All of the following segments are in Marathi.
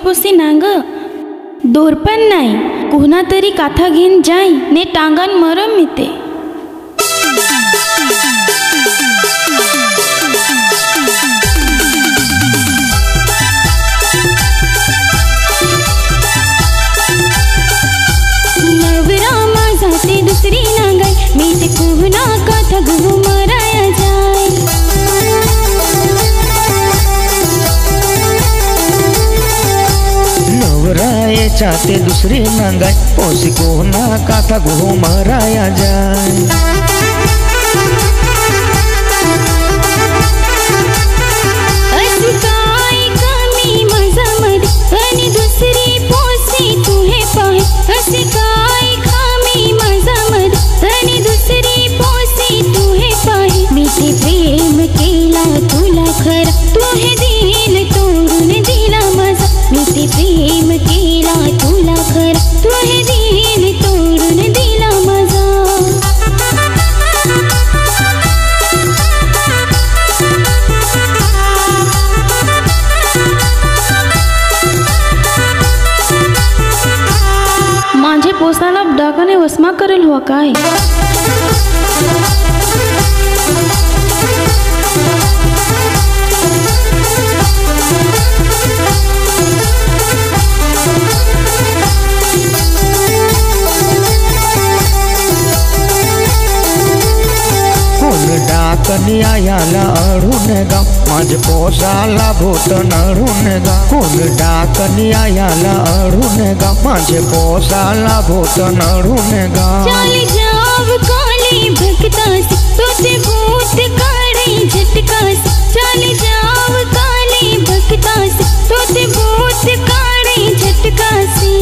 पोसी नांग दोरपण नाही कोणा तरी काथा घेन जाई ने टांगण मरम मिते। नवरा माझा ते दुसरी नांगाई मी ते कोणा काथा घेऊ मराया जाय। नवराये चाहते दूसरी नंगाई पोसी कोना काथा गो मराया जाए। अशी काय कमी माझ्यामध्ये आणि दुसरी पोसी तुहे पाहे। अशी काय कमी माझ्यामध्ये आणि दुसरी पोसी तुहे पाहे। मी ते प्रेम केला तुला खरा तुहे दिल तोडून दिला माझा। मी ते प्रेम केला तुला खरा तुहे दिल तोडून दिला माझा। माझे पोसाला डाकाने वसमा करेल हो काय। डाकनी आयाला अडून गा माझे पोसाला भूत नडून गा। कोण डाकनी आयाला अडून गा माझे पोसाला भूत नडून गा। चाली जाव काली भक्तास तोते भूत काढे झटकास। चाली जाव काली भक्तास तोते भूत काढे झटकासी।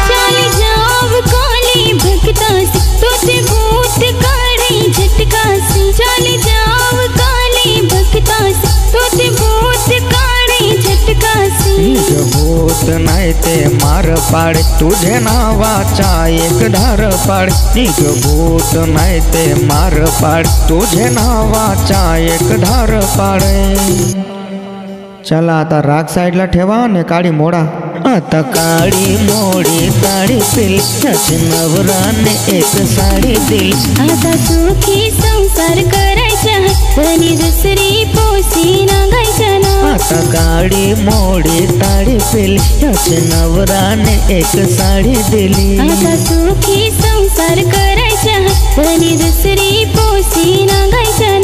चाली जाव काली भक्तास तोते भूत काढे झटकासी। चाली जाव काली भक्तास तोते भूत काढे झटकासी। भूत नाही ते मार पाडे तुझे नावाचा एक धार पाडे। निज भूत नाही ते मार पाडे तुझे नावाचा एक धार पाडे। चला आता राग साईडला ठेवा ने काळी मोडा। आता काळी मोडी साडी दिल नवराने एक साडी दिल। आता सुखी संसार करायचा आणि दुसरी पोसी नांगायच्या ना। आता काळी मोडी साडी दिल नवराने एक साडी दिली। आता सुखी संसार करायचा आणि दुसरी पोसी नांगायच्या